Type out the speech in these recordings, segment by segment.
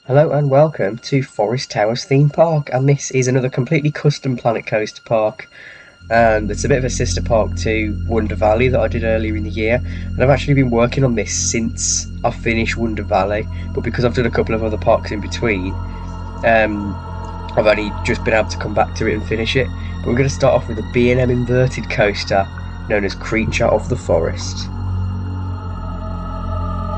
Hello and welcome to Forest Towers Theme Park, and this is another completely custom Planet Coaster park. It's a bit of a sister park to Wonder Valley that I did earlier in the year, and I've actually been working on this since I finished Wonder Valley, but because I've done a couple of other parks in between, I've only just been able to come back to it and finish it. But we're going to start off with a B&M inverted coaster known as Creature of the Forest.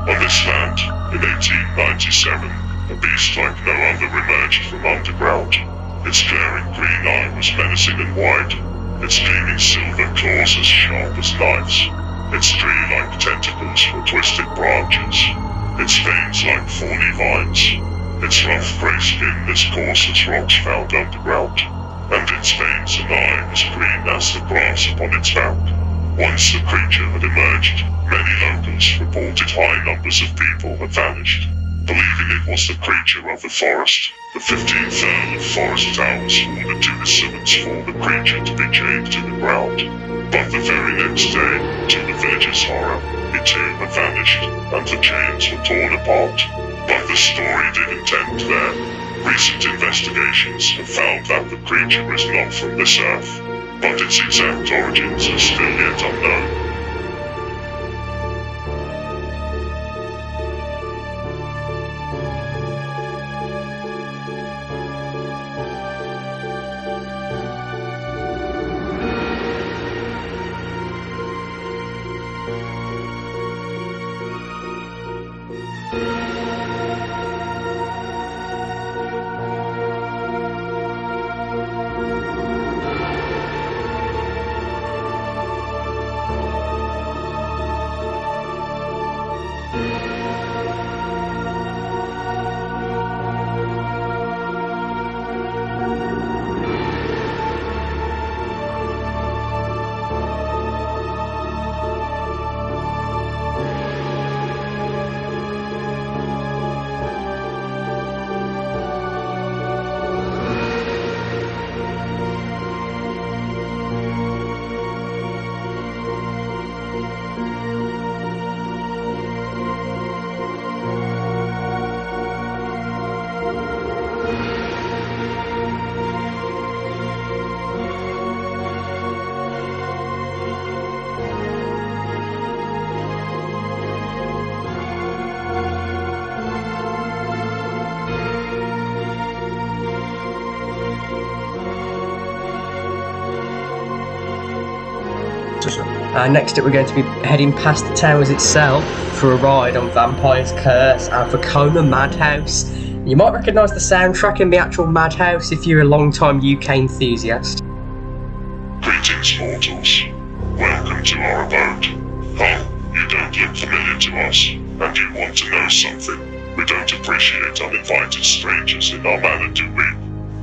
On this land, in 1897, a beast like no other emerged from underground. Its glaring green eye was menacing and wide, its gleaming silver claws as sharp as knives, its tree-like tentacles were twisted branches, its veins like thorny vines, its rough grey skin as coarse as rocks found underground, and its veins and eye as green as the grass upon its back. Once the creature had emerged, many locals reported high numbers of people had vanished. Believing it was the creature of the forest, the 15th Earl of Forest Towers ordered to his summons for the creature to be chained to the ground. But the very next day, to the villagers' horror, it too had vanished, and the chains were torn apart. But the story didn't end there. Recent investigations have found that the creature is not from this earth, but its exact origins are still yet unknown. Next up we're going to be heading past the towers itself for a ride on Vampire's Curse and Vekoma Madhouse. You might recognise the soundtrack in the actual Madhouse if you're a long-time UK enthusiast. Greetings, mortals. Welcome to our abode. Oh, you don't look familiar to us, and you want to know something. We don't appreciate uninvited strangers in our manor, do we?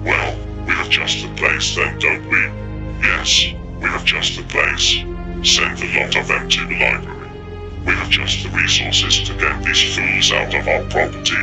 Well, we have just the place then, don't we? Yes, we have just the place. Send the lot of them to the library. We have just the resources to get these fools out of our property.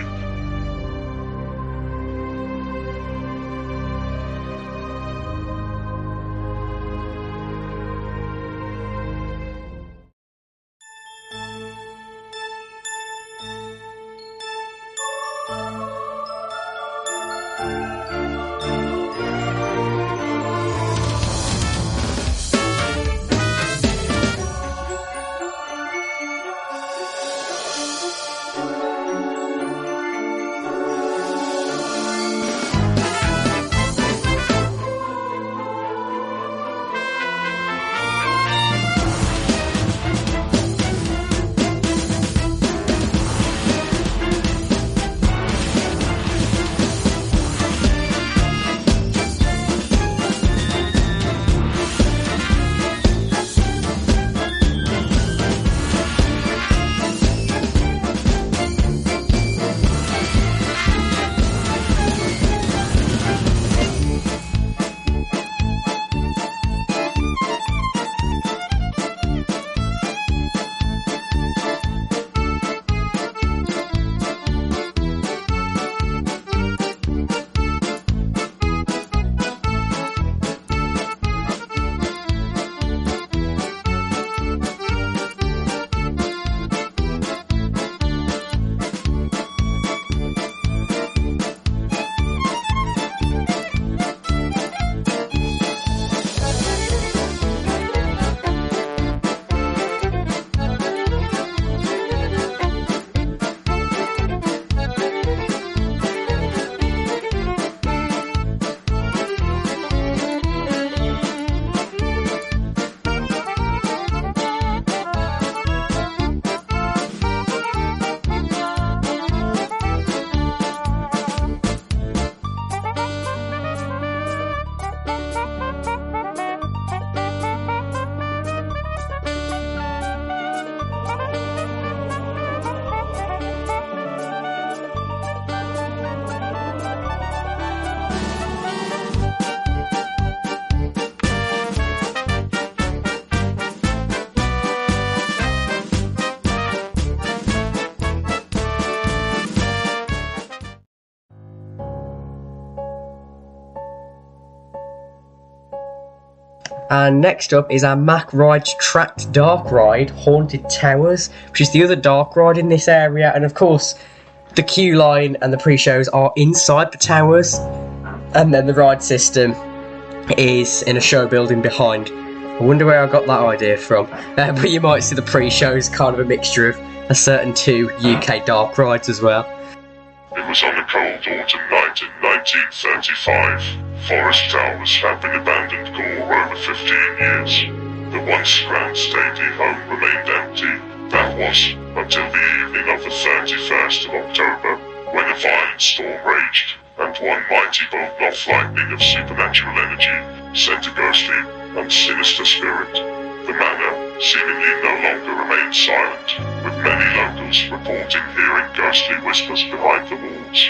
And next up is our Mac Rides Tracked Dark Ride, Haunted Towers, which is the other dark ride in this area. And of course, the queue line and the pre-shows are inside the towers, and then the ride system is in a show building behind. I wonder where I got that idea from. But you might see the pre-shows kind of a mixture of a certain 2 UK dark rides as well. It was on a cold autumn night in 1935. Forest Towers had been abandoned for over 15 years. The once grand stately home remained empty. That was until the evening of the 31st of October, when a violent storm raged, and one mighty bolt of lightning of supernatural energy sent a ghostly and sinister spirit. The manor seemingly no longer remained silent, with many locals reporting hearing ghostly whispers behind the walls.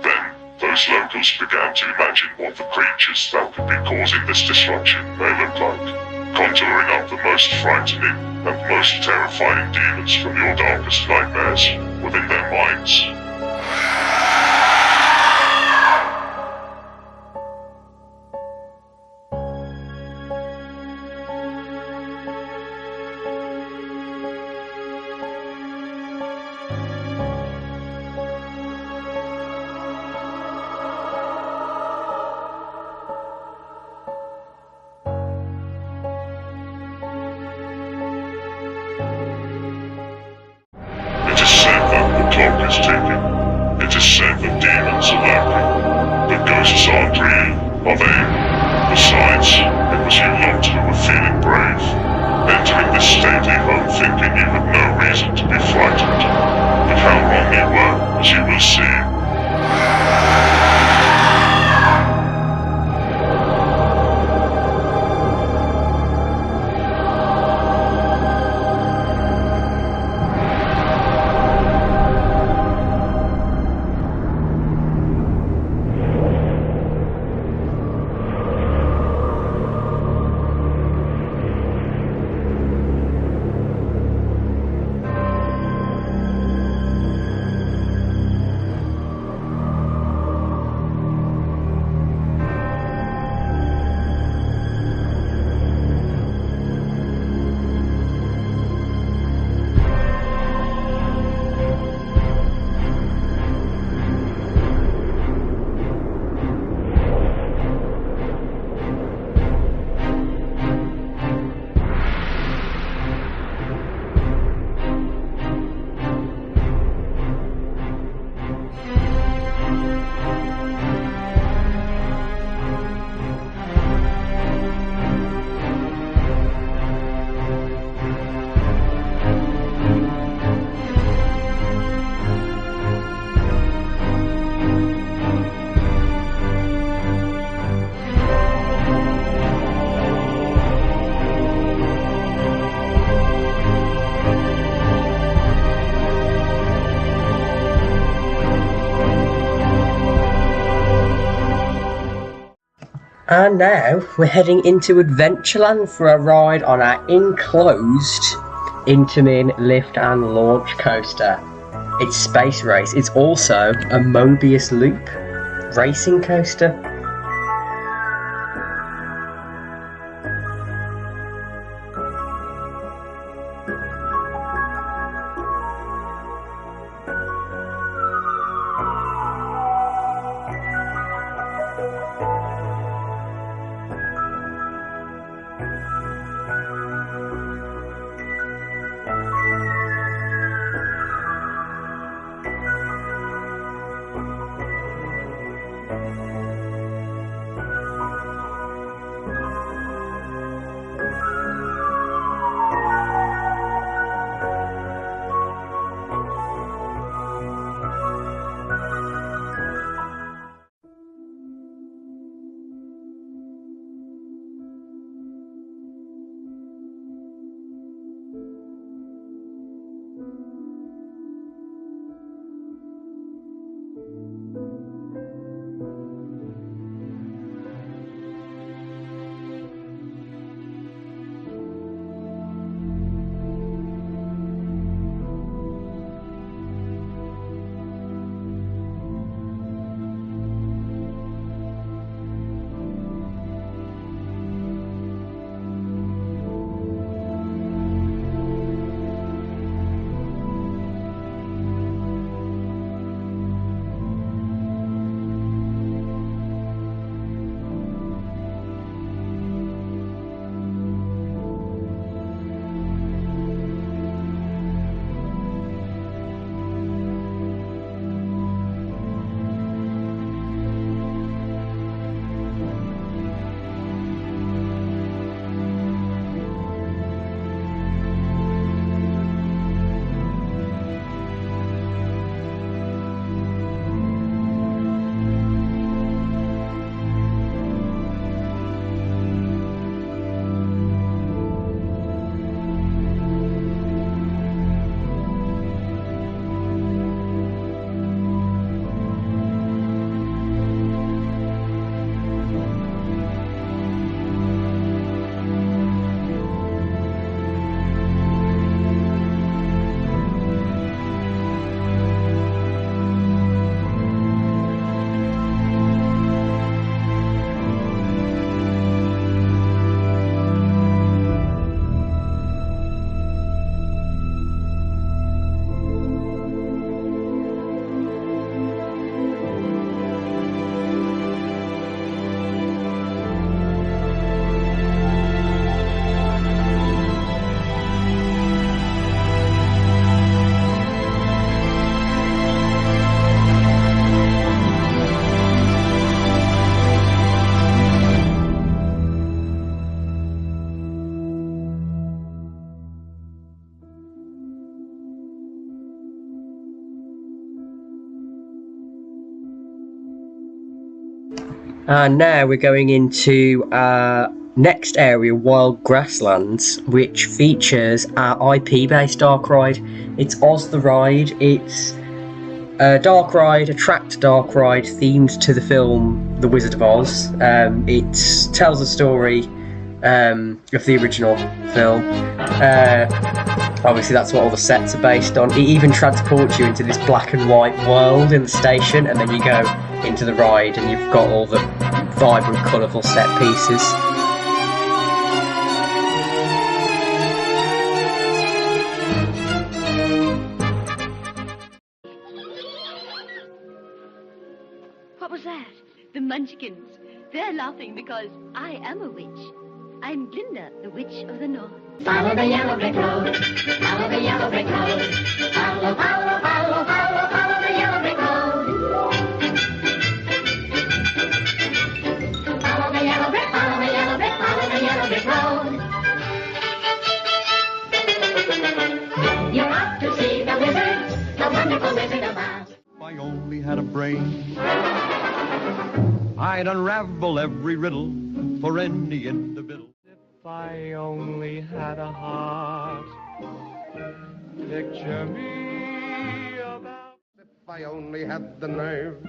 Then, those locals began to imagine what the creatures that could be causing this disruption may look like, conjuring up the most frightening and most terrifying demons from your darkest nightmares within their minds. It is said that the clock is ticking. It is said that demons are lurking. But ghosts aren't real, are they? Besides, it was you lot who were feeling brave, entering this stately home thinking you had no reason to be frightened. But how wrong you were, as you will see. And now we're heading into Adventureland for a ride on our enclosed Intamin lift and launch coaster. It's Space Race. It's also a Mobius Loop racing coaster. And now we're going into our next area, Wild Grasslands, which features our IP-based dark ride. It's Oz the Ride. It's a dark ride, a tracked dark ride themed to the film The Wizard of Oz. It tells a story of the original film. Obviously, that's what all the sets are based on. It even transports you into this black and white world in the station, and then you go into the ride and you've got all the vibrant, colourful set pieces. What was that? The Munchkins. They're laughing because I am a witch. I'm Glinda, the Witch of the North. Follow the yellow brick road. Follow the yellow brick road. Follow, follow, follow, follow, follow the yellow brick road. Follow the yellow brick, follow the yellow brick, follow the yellow brick road. You're off to see the wizard, the wonderful Wizard of Oz. If I only had a brain, I'd unravel every riddle for any individual. If I only had a heart, picture me about. If I only had the nerve,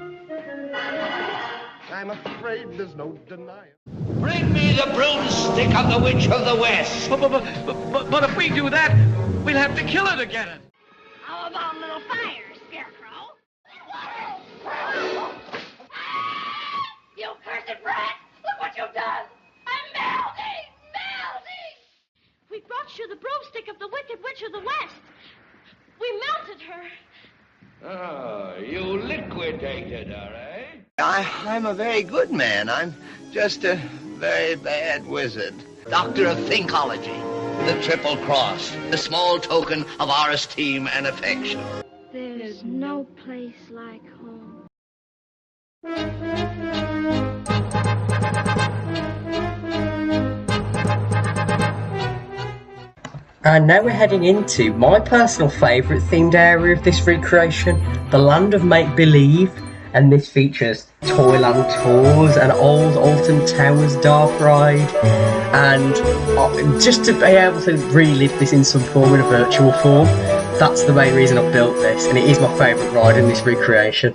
I'm afraid there's no denying. Bring me the broomstick of the Witch of the West. But if we do that, we'll have to kill her to get it. How about a little fire, Scarecrow? You cursed brat! Look what you've done! I'm melting! Melting! We brought you the broomstick of the Wicked Witch of the West. We melted her. Oh, you liquidated her, eh? I'm a very good man. I'm just a very bad wizard. Doctor of Thinkology, the Triple Cross, the small token of our esteem and affection. There's no place like home. And now we're heading into my personal favourite themed area of this recreation, the Land of Make-Believe, and this features Toyland tours, an old Alton Towers dark ride, and just to be able to relive this in some form, in a virtual form, that's the main reason I built this, and it is my favourite ride in this recreation.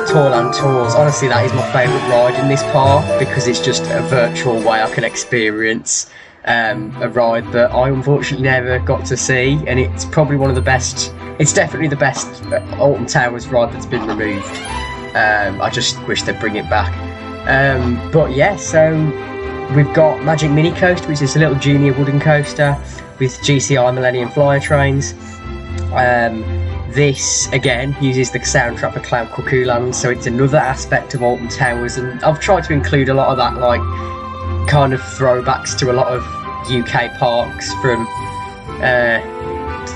love Toyland Tours. Honestly, that is my favourite ride in this park because it's just a virtual way I can experience a ride that I unfortunately never got to see, and it's probably one of the best. It's definitely the best Alton Towers ride that's been removed. I just wish they'd bring it back. But yeah, so we've got Magic Mini Coaster, which is a little junior wooden coaster with GCI Millennium Flyer trains. This again uses the soundtrack for Cloud Cuckoo Land, so it's another aspect of Alton Towers, and I've tried to include a lot of that, like kind of throwbacks to a lot of UK parks from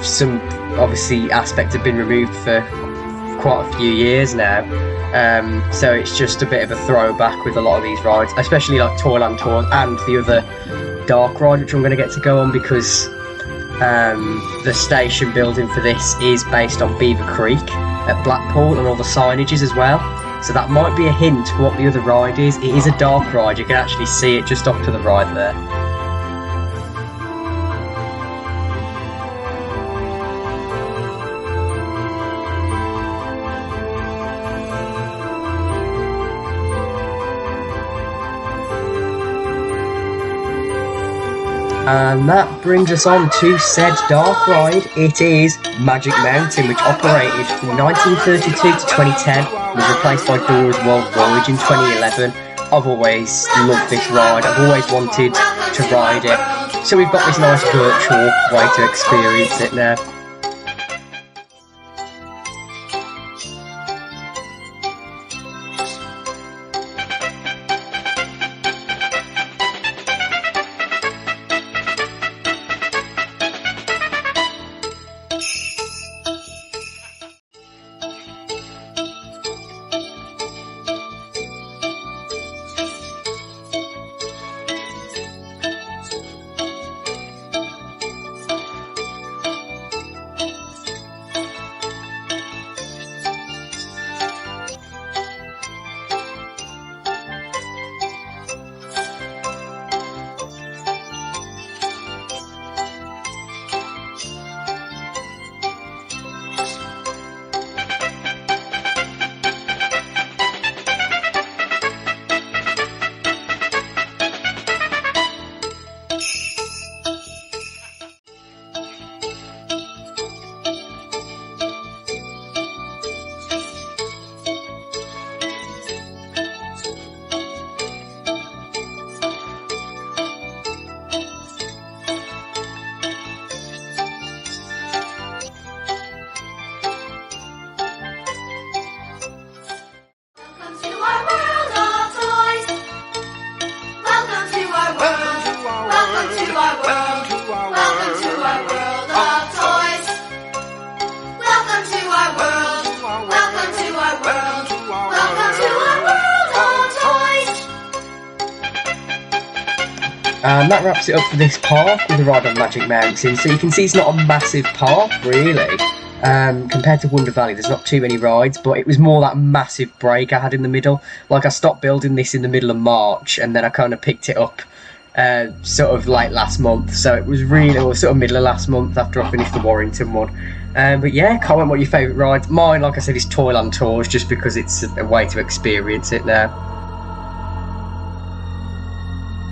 some obviously aspects have been removed for quite a few years now. So it's just a bit of a throwback with a lot of these rides, especially like Toyland Tours and the other dark ride, which I'm going to get to go on because the station building for this is based on Beaver Creek at Blackpool, and all the signages as well. So that might be a hint for what the other ride is. It is a dark ride, you can actually see it just off to the right there. And that brings us on to said dark ride. It is Magic Mountain, which operated from 1932 to 2010, was replaced by Dora's World Voyage in 2011. I've always loved this ride, I've always wanted to ride it, so we've got this nice virtual way to experience it now. And that wraps it up for this park with a ride on Magic Mountain. So you can see it's not a massive park, really. Compared to Wonder Valley, there's not too many rides, but it was more that massive break I had in the middle. Like, I stopped building this in the middle of March, and then I kind of picked it up sort of late last month. So it was really, or sort of middle of last month after I finished the Warrington one. But yeah, comment what your favourite rides. Mine, like I said, is Toyland Tours, just because it's a way to experience it now.